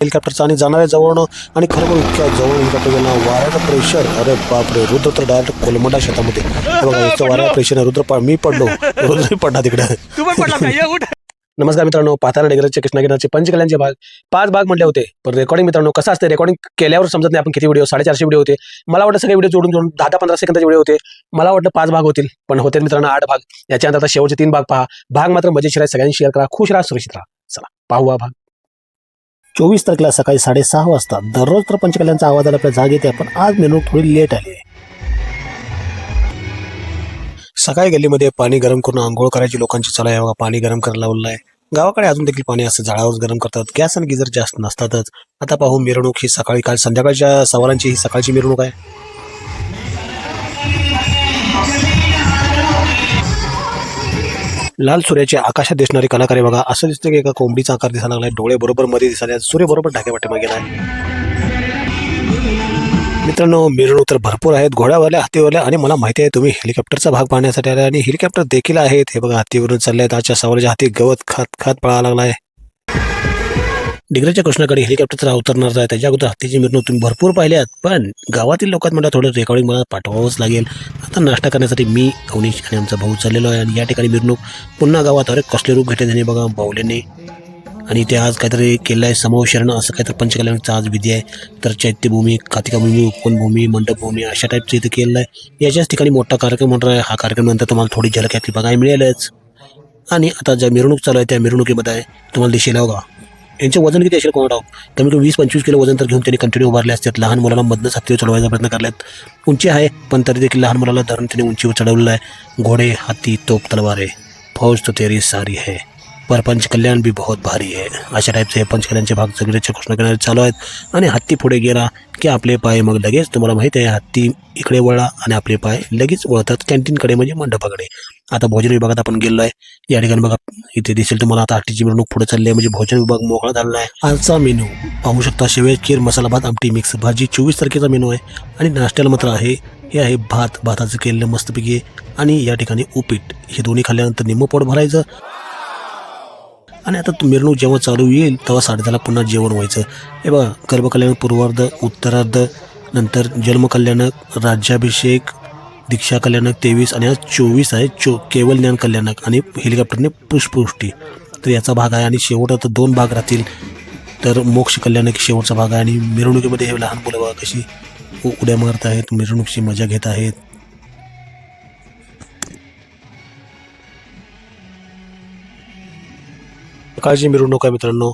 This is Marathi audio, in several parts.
हेलिकॉप्टरचा आणि जाणाऱ्या जवळनं आणि खरोखर इतक्या जवळ हेलिकॉप्टर गेला. वाऱ्याचं प्रेशर, अरे बापरे, रुद्र तर डायरेक्ट कोलमडा शेतामध्ये. बघा इथं वाऱ्याचं प्रेशर, रुद्र मी पडलो, रुद्र पडला तिकडे. तू पण पडला का? ये उठ. नमस्कार मित्रांनो, पाताळा डेगरचे कृष्णागिरीचे पंचकल्याणचे भाग 5 भाग म्हटले होते. पण रेकॉर्डिंग मित्रांनो कसं असतं, रेकॉर्डिंग केल्यावर समजत नाही आपण किती व्हिडिओ, 450 व्हिडिओ होते. मला वाटतं सगळे व्हिडिओ जोडून 10-15 सेकंदाचे व्हिडिओ होते. मला वाटलं 5 भाग होतील, पण होते मित्रांनो 8 भाग. याच्यानंतर आता शेवटचे 3 भाग पहा. भाग मात्र मजेशीर आहे, सगळ्यांनी शेअर करा, खुश राहा, सुरक्षित राहा. चला पाहू हा भाग. 24 तारखेला सकाळी 6:30 वाजता. दररोज तर पंचकल्याणचा आवाज आला आपल्या जाग येते, पण आज मिरवणूक थोडी लेट आली. सकाळी गल्लीमध्ये पाणी गरम करून आंघोळ करायची लोकांची चला आहे. पाणी गरम करायला लावलं आहे. गावाकडे अजून देखील पाणी असं जाळावर गरम करतात, गॅस आणि गिझर जास्त नसतातच. आता पाहू मिरवणूक ही सकाळी, काल संध्याकाळच्या सवारांची ही सकाळची मिरवणूक आहे. लाल सूर्याच्या आकाशात दिसणारी कलाकारी बघा. असं दिसतं की एका कोंबडीचा आकार दिसायला लागलाय, डोळे बरोबर मध्ये दिसायला, सूर्य बरोबर ढाक्या पाठीमागे गेलाय. मित्रांनो मिरवणूक तर भरपूर आहेत, घोड्यावाल्या, हातीवाल्या, आणि मला माहिती आहे तुम्ही हेलिकॉप्टरचा भाग पाहण्यासाठी आला आणि हेलिकॉप्टर देखील आहेत. हे बघा हत्तीवरून चालले आहेत. आजच्या सवारीच्या हाती गवत खात खात पळायला लागलाय. डिग्रजच्या कृष्णाकडे हेलिकॉप्टर अवतरणार आहे. त्याच्या अगोदर हत्तीची मिरवणूक तुम्ही भरपूर पाहिल्यात, पण गावातील लोकांत मला थोडं रेकॉर्डिंग मला पाठवावंच लागेल. आता नाश्ता करण्यासाठी मी, अवनीश आणि आमचा भाऊ चाललेलो आहे आणि या ठिकाणी मिरवणूक पुन्हा गावात अरे कसले रूप घेतले त्याने बघा बाहुल्याने. आणि ते आज काहीतरी केलं आहे, समावेशरण असं काहीतरी पंचकल्याणचा आज विधी आहे. तर चैत्यभूमी, कातिकाभूमी, उपवनभूमी, मंडपभूमी अशा टाईपचं इथं केलेलं आहे. याच्याच ठिकाणी मोठा कार्यक्रम होणार आहे. हा कार्यक्रम नंतर तुम्हाला थोडी झलक यातली बघायला मिळेलच. आणि आता ज्या मिरवणूक चालू आहे त्या मिरवणुकीमध्ये आहे तुम्हाला दिसेल बघा. यांचं वजन किती असेल कोणा कमी कमी 20-25 किलो वजन तर घेऊन त्यांनी कंटिन्यू उभारले असतात. लहान मुलांना मधनच हत्तीवर चढवायचा प्रयत्न करल्यात. उंची आहे पण तरी देखील लहान मुलाला धरून त्यांनी उंचीवर चढवलेलं आहे. घोडे, हाती, तोप, तलवार फौज तो तेरी सारी है, पर पंचकल्याण भी बहुत भारी है. अशा टाईपचे हे पंचकल्याणचे भाग सगळ्याच्या कृष्णाकिनारे चालू आहेत. आणि हत्ती पुढे गेला की आपले पाय मग लगेच तुम्हाला माहिती आहे हत्ती इकडे वळला आणि आपले पाय लगेच वळतात कॅन्टीनकडे म्हणजे मंडपाकडे. आता भोजन विभागात आपण गेलो आहे. या ठिकाणी बघा इथे दिसेल तुम्हाला आता हत्तीची मिरवणूक पुढे चालली आहे, म्हणजे भोजन विभाग मोकळा झालेला आहे. आजचा मेनू पाहू शकता. शेवया, खीर, मसाला भात, आमटी, मिक्स भाजी. 24 तारखेचा मेनू आहे. आणि नाश्त्याला मात्र आहे हे आहे भाताचं केलेलं मस्तपैकी. आणि या ठिकाणी उपीट. हे दोन्ही खाल्ल्यानंतर निम्म पोट भरायचं. आणि आता मिरवणूक जेव्हा चालू येईल तेव्हा 10:30ला पुन्हा जेवण व्हायचं. हे बघा गर्भकल्याण पूर्वार्ध, उत्तरार्ध, नंतर जन्मकल्याणक, राज्याभिषेक, दीक्षा कल्याणक 23 आणि आज 24 आहे केवळ ज्ञान कल्याणक आणि हेलिकॉप्टरने पुष्पवृष्टी. तर याचा भाग आहे. आणि शेवट आता 2 भाग राहतील. तर मोक्ष कल्याणक शेवटचा भाग आहे. आणि मिरवणुकीमध्ये हे लहान मुलं बघा कशी उड्या मारत आहेत, मिरवणुकीची मजा घेत आहेत. सकाळची मिरवणूक आहे मित्रांनो.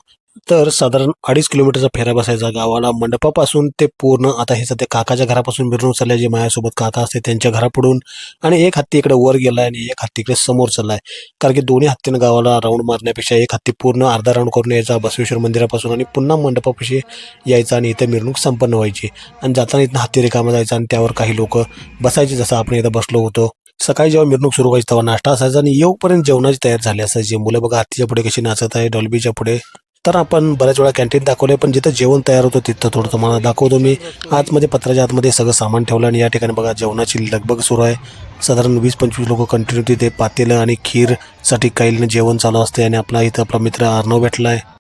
तर साधारण 2.5 किलोमीटरचा फेरा बसायचा गावाला मंडपापासून ते पूर्ण. आता हे सध्या काकाच्या घरापासून मिरवणूक चालली, जे माझ्यासोबत काका असते त्यांच्या घरापुढून. आणि एक हत्ती इकडे वर गेलाय आणि एक हत्ती इकडे समोर चाललाय. कारण की दोन्ही हत्तीनं गावाला राऊंड मारण्यापेक्षा एक हत्ती पूर्ण अर्धा राऊंड करून यायचा बसवेश्वर मंदिरापासून आणि पुन्हा मंडपापाशी यायचा आणि इथं मिरवणूक संपन्न व्हायची. आणि जाताना इथं हत्ती रिकामा जायचा आणि त्यावर काही लोक बसायचे, जसं आपण इथं बसलो होतो. सकाळी जेव्हा मिरवणूक सुरू व्हायची तेव्हा नाश्ता असायचा आणि येऊपर्यंत जेवणाची तयार झाली असायची. मुलं बघा हत्तीच्या पुढे कशी नाचत आहे डॉल्बीच्या पुढे. तर आपण बऱ्याच वेळा कॅन्टीन दाखवले, पण जिथं जेवण तयार होतं तिथं थोडं तुम्हाला दाखवतो मी. आतमध्ये पत्राच्या आतमध्ये सगळं सामान ठेवलं आणि या ठिकाणी बघा जेवणाची लगबग सुरू आहे. साधारण 20-25 लोक कंटिन्यू तिथे पातेलं आणि खीरसाठी काही जेवण चालू असते. आणि आपला इथं आपला मित्र अर्णव भेटला आहे.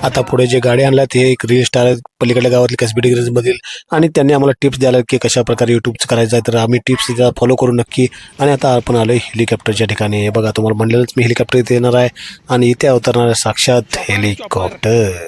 आता पुढे जे गाडी आणल्या ते एक रील स्टार पलीकडल्या गावातले कसबी मधील. आणि त्यांनी आम्हाला टिप्स द्यायला की कशा प्रकारे यूट्यूबचं करायचं आहे. तर आम्ही टिप्स फॉलो करू नक्की. आणि आता आपण आलो हेलिकॉप्टरच्या ठिकाणी. हे बघा तुम्हाला म्हणलेलंच मी हेलिकॉप्टर इथे येणार आहे आणि इथे अवतरणार आहे साक्षात हेलिकॉप्टर.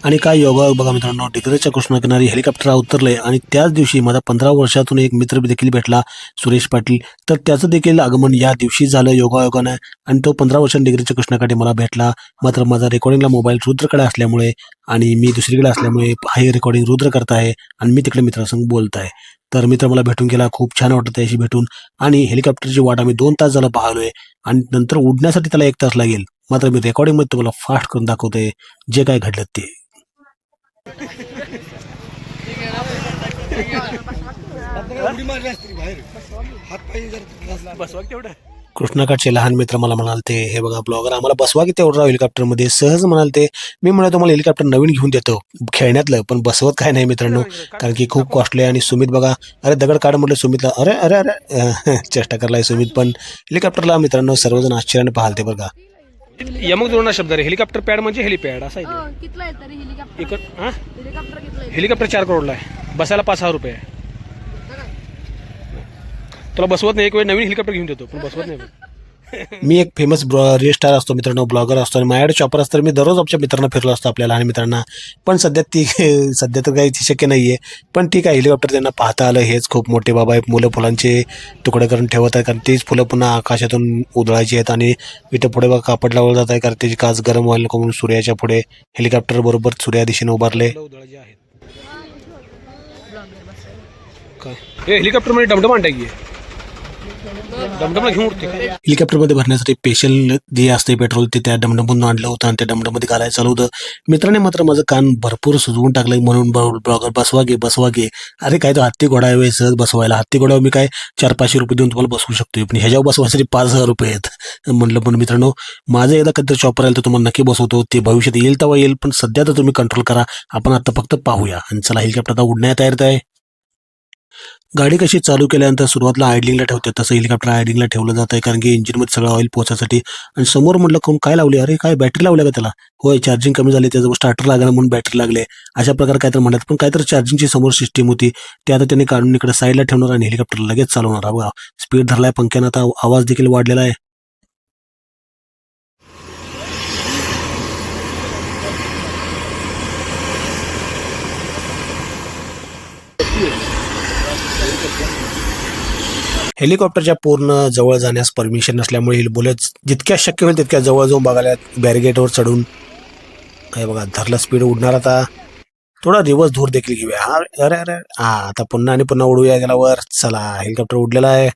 आणि काय योगा बघा मित्रांनो, डिग्रजच्या कृष्णाकिनारी हेलिकॉप्टर अवतरले. आणि त्याच दिवशी माझा 15 वर्षातून एक मित्र देखील भेटला, सुरेश पाटील. तर त्याचं देखील आगमन या दिवशी झालं योगायोगानं. आणि तो 15 वर्षांनी डिग्रजच्या कृष्णाकडे मला भेटला. मात्र माझा रेकॉर्डिंगला मोबाईल रुद्रकडे असल्यामुळे आणि मी दुसरीकडे असल्यामुळे हे रेकॉर्डिंग रुद्र करत आहे आणि मी तिकडे मित्रासंग बोलत आहे. तर मित्र मला भेटून गेला, खूप छान वाटतं त्याशी भेटून. आणि हेलिकॉप्टरची वाट आम्ही 2 तास झालं पाहिलोय आणि नंतर उडण्यासाठी त्याला 1 तास लागेल. मात्र मी रेकॉर्डिंगमध्ये तुम्हाला फास्ट करून दाखवतोय जे काय घडलं ते. बसवा तेवढं कृष्णाकाठचे लहान मित्र मला म्हणालते, हे बघा ब्लॉगर आम्हाला बसवा की तेवढं हेलिकॉप्टरमध्ये. सहज म्हणालते. मी म्हणालो तुम्हाला हेलिकॉप्टर नवीन घेऊन देतो खेळण्यातलं, पण बसवत काय नाही मित्रांनो, कारण की खूप कॉस्टली आहे. आणि सुमित बघा, अरे दगड काढ म्हटलं सुमितला, अरे अरे अरे चेष्टा करलाय सुमित. पण हेलिकॉप्टरला मित्रांनो सर्वजण आश्चर्याने पाहालते बरं का. यमक जोडणा शब्द आहे. हेलिकॉप्टर पॅड म्हणजे हेलिपॅड असं आहे. कितला आहे तरी हेलिकॉप्टर? हेलिकॉप्टर कितला आहे? हेलिकॉप्टर 4 करोडला आहे. बसायला 5,000 रुपये आहे. तुला बसवत नाही, एक वेळ नवीन हेलिकॉप्टर घेऊन देतो, पण बसवत नाही. मी एक फेमस रील स्टार असतो मित्रांनो, ब्लॉगर असतो, आणि माझ्याकडे चॉपर असतं. मी दररोज आमच्या मित्रांना फिरलो असतो, आपल्या लहान मित्रांना. पण सध्या तर काही शक्य नाही आहे. पण ठीक आहे, हेलिकॉप्टर त्यांना पाहता आलं हेच खूप मोठे बाबा आहे. मुलं फुलांचे तुकडे करून ठेवत आहे, कारण तीच फुलं पुन्हा आकाशातून उधळायची आहेत. आणि इथं पुढे बघा कापड लावलं जात आहे, कारण त्याची काच गरम व्हायला नको म्हणून सूर्याच्या पुढे हेलिकॉप्टर बरोबर सूर्या दिशेने उभारले. काय हेलिकॉप्टरमध्ये डमडम आणताय, डमडमला घेऊन उठते. हेलिकॉप्टरमध्ये भरण्यासाठी स्पेशल जे असते पेट्रोल ते त्या डमडममधून आणलं होतं, आणि त्या डमडममध्ये घालायला चालू होतं. मित्राने मात्र माझं कान भरपूर सुजवून टाकलं, म्हणून ब्लॉगर बसवा घे. अरे काय तो हत्ती घोडा आहे सहज बसवायला. हत्ती घोड्यावर मी काय 400-500 रुपये देऊन तुम्हाला बसवू शकतो, पण ह्याच्यावर बसवायसाठी 5,000 रुपये आहेत. म्हणलं पण मित्रांनो, माझं एकदा कधी चॉपर आलं तर तुम्हाला नक्की बसवतो. ते भविष्यात येईल तेव्हा येईल, पण सध्या तर तुम्ही कंट्रोल करा. आपण आता फक्त पाहूया. आणि चला, हेलिकॉप्टर आता उडण्यात तयार आहे. गाडी कशी चालू केल्यानंतर सुरुवातीला आयडलिंगला ठेवतात, तसं हेलिकॉप्टर आयडलिंगला ठेवलं जातं, कारण की इंजिनमध्ये सगळं ऑइल पोहोचायसाठी. आणि समोर म्हटलं कोण काय लावले, अरे काय बॅटरी लावल्या का त्याला? होय, चार्जिंग कमी झाली, त्याचं स्टार्टर लागलं म्हणून बॅटरी लागले. अशा प्रकारे काय तर म्हणतात, पण काहीतरी चार्जिंगची समोर सिस्टीम होती, ते आता त्यांनी काढून इकडे साईडला ठेवणार आणि हेलिकॉप्टर लगेच चालवणार. बघा, स्पीड धरलाय पंख्यानं, आता आवाज देखील वाढलेला आहे. हेलिकॉप्टरच्या पूर्ण जवळ जाण्यास परमिशन नसल्यामुळे बुलेट जितक्या शक्य होईल तितक्या जवळ जाऊन बघायला बॅरिगेटवर चढून. हे बघा, धरला स्पीड उडणार. आता थोडा रिवर्स धूर देखील घेऊया. अरे अरे आता पुन्हा आणि पुन्हा उडूया त्याला वर. चला, हेलिकॉप्टर उडलेला आहे.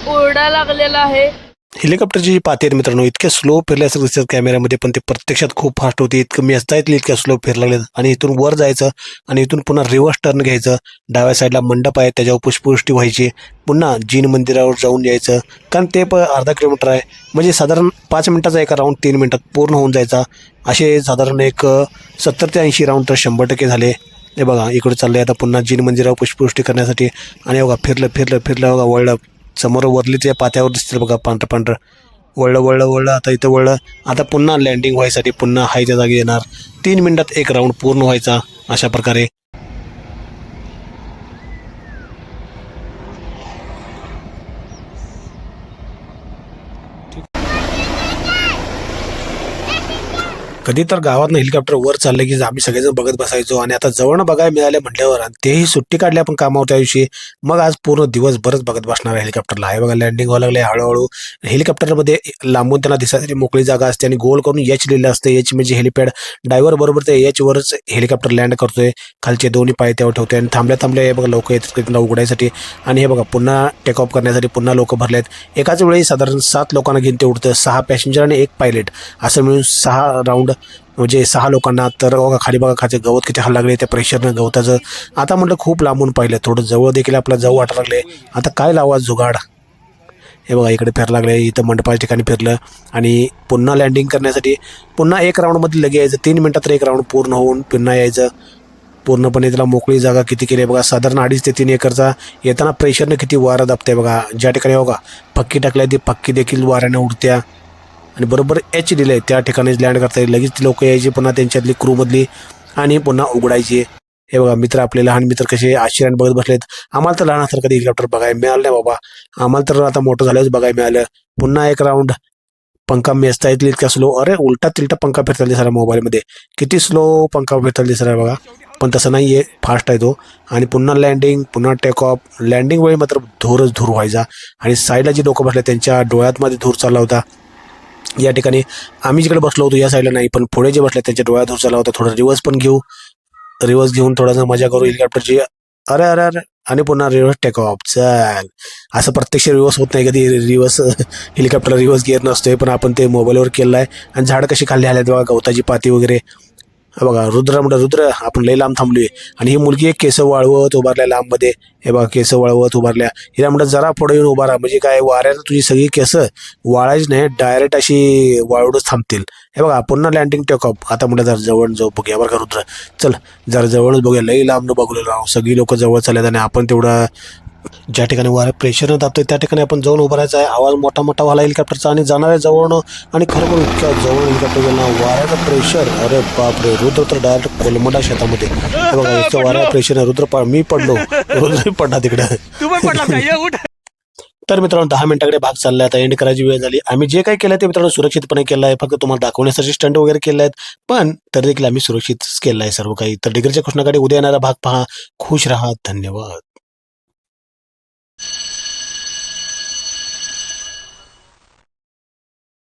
उडायला लागलेला आहे. हेलिकॉप्टरची जी पाती आहेत मित्रांनो, इतके स्लो फिरल्यासारखं दिसतात कॅमेऱ्यामध्ये, पण ते प्रत्यक्षात खूप फास्ट होते. इतकं मी असता येतील इतक्या स्लो फिरला लागले. आणि इथून वर जायचं, आणि इथून पुन्हा रिव्हर्स टर्न घ्यायचं. डाव्या साईडला मंडप आहे, त्याच्यावर पुष्पवृष्टी व्हायची. पुन्हा जीन मंदिरावर जाऊन यायचं, कारण ते अर्धा किलोमीटर आहे. म्हणजे साधारण 5 मिनिटाचा एका राऊंड 3 मिनिटात पूर्ण होऊन जायचा. असे साधारण एक 70 ते 80 राऊंड तर 100% झाले. हे बघा, इकडे चाललंय आता पुन्हा जीन मंदिरावर पुष्पवृष्टी करण्यासाठी. आणि बघा, फिरलं बघा, वळलं. समोर वरली त्या पात्यावर दिसतील बघा, पांढरं वळलं. आता इथं वळलं. आता पुन्हा लँडिंग व्हायसाठी पुन्हा हायच्या जागी येणार. 3 मिनिटात एक राऊंड पूर्ण व्हायचा. अशा प्रकारे कधी तर गावातनं हेलिकॉप्टर वर चाललं की आम्ही सगळेजण बघत बसायचो. आणि आता जवळनं बघायला मिळाल्या म्हटल्यावर, आणि तेही सुट्टी काढली आपण कामावर त्या दिवशी, मग आज पूर्ण दिवसभरच बघत बसणार आहे हेलिकॉप्टरला. आहे बघा, लँडिंग व्हायला लागले हळूहळू. हेलिकॉप्टरमध्ये लांबून त्यांना दिसायची मोकळी जागा असते, आणि गोल करून एच लिहिलं असतं. एच म्हणजे हेलिपॅड. ड्रायव्हर बरोबर ते एच वरच हेलिकॉप्टर लँड करतोय. खालचे दोन्ही पाय त्यावर ठेवतोय, आणि थांबल्या हे बघा लोक येतात त्यांना उघडायसाठी. आणि हे बघा, पुन्हा टेक ऑफ करण्यासाठी पुन्हा लोक भरलेत. एकाच वेळी साधारण 7 लोकांना घेऊन ते उडतं. 6 पॅसेंजर आणि 1 पायलट, असं मिळून 6 राऊंड, म्हणजे 6 लोकांना. तर बघा खाली बघा, खायचं गवत किती हाल लागले त्या प्रेशरनं गवताचं. आता म्हटलं खूप लांबून पाहिलं, थोडं जवळ देखील आपल्याला जाऊ वाटायला लागले. आता काय लावा जुगाड. हे बघा, इकडे फिरायला लागले, इथं मंडपाच्या ठिकाणी फिरलं. आणि पुन्हा लँडिंग करण्यासाठी पुन्हा 1 राऊंडमध्ये लगे यायचं. 3 मिनिटात 1 राऊंड पूर्ण होऊन पुन्हा यायचं. पूर्णपणे त्याला मोकळी जागा किती केली बघा, साधारण 2.5 ते 3 एकरचा. येताना प्रेशरनं किती वारा दाबते बघा. ज्या ठिकाणी बघा पक्की टाकल्या, ती पक्की देखील वाऱ्याने उडत्या. आणि बरोबर एच दिलं आहे त्या ठिकाणीच लँड करता येईल. लगेच लोक यायची पुन्हा त्यांच्यातली क्रूमधली, आणि पुन्हा उघडायची. हे बघा, मित्र आपले लहान मित्र कसे आश्चर्याने बघत बसलेत. आम्हाला तर लहान असताना कधी हेलिकॉप्टर बघायला मिळालं नाही बाबा. आम्हाला तर आता मोठं झाल्यावर बघायला मिळालं. पुन्हा 1 राऊंड. पंखा मेचता येतील इतका स्लो. अरे उलटा तिलटा पंखा फिरताना दिसला मोबाईलमध्ये. किती स्लो पंखा फिरताना दिसला बघा, पण तसं नाही आहे, फास्ट आहे तो. आणि पुन्हा लँडिंग, पुन्हा टेक ऑफ. लँडिंग वेळी मात्र धूर व्हायचा. आणि साईडला जी लोक बसले त्यांच्या डोळ्यातमध्ये धूर चालला होता. या ठिकाणी आम्ही जिकडे बसलो होतो या साईडला नाही, पण पुढे जे बसले त्यांच्या डोळ्यात धूर चालला होता. थोडं रिवर्स घेऊन थोडासा मजा करू हेलिकॉप्टरची. अरे अरे अरे आणि पुन्हा रिव्हर्स टेक ऑफ. चल, असं प्रत्यक्ष रिव्हर्स होत नाही कधी, रिव्हर्स हेलिकॉप्टर रिव्हर्स गिअर नसतोय, पण आपण ते मोबाईलवर केलं आहे. आणि झाडं कशी खाल्ली आल्यात बघा, गवताची पाती वगैरे. हे बघा रुद्र म्हणलं, रुद्र आपण लई लांब थांबलोय. आणि ही मुलगी एक केस वाळवत उभारल्या लांबमध्ये. हे बघा केस वाळवत उभारल्या. हिला म्हणलं जरा पुढे येऊन उभा राहा, म्हणजे काय वाऱ्यात तुझी सगळी केस वाळायची नाही, डायरेक्ट अशी वाळवूनच थांबतील. हे बघा पुन्हा लँडिंग टेक ऑफ. आता म्हणलं जरा जवळ जाऊ बघूया बरं का रुद्र. चल जरा जवळच बघूया, लई लांब बघलेलं राहू. सगळी लोक जवळ चालल्यात आणि आपण तेवढं ज्या ठिकाणी वाऱ्या प्रेशरनं दाबतोय त्या ठिकाणी आपण जाऊन उभं राहायचं आहे. आवाज मोठा मोठा व्हायला हेलिकॉप्टरचा आणि जाणार आहे जवळनं. आणि खरोखर इतक्या जवळ हेलिकॉप्टर गेलं ना, वाऱ्याचं प्रेशर, अरे बापरे, रुद्र तर डायरेक्ट कोलमडा शेतामध्ये. हे बघा इतक्या वाऱ्या प्रेशर रुद्र मी पडलो, रुद्र पडला तिकडे. तर मित्रांनो 10 मिनिटाकडे भाग चाललाय, आता एंड करायची वेळ झाली. आम्ही जे काही केलं ते मित्रांनो सुरक्षितपणे केलं आहे, फक्त तुम्हाला दाखवण्यासाठी स्टंट वगैरे केले आहेत, पण तरी देखील आम्ही सुरक्षित केलं आहे सर्व काही. तर डिग्रीच्या कृष्णाकडे उद्या येणारा भाग पहा. खुश राहा. धन्यवाद.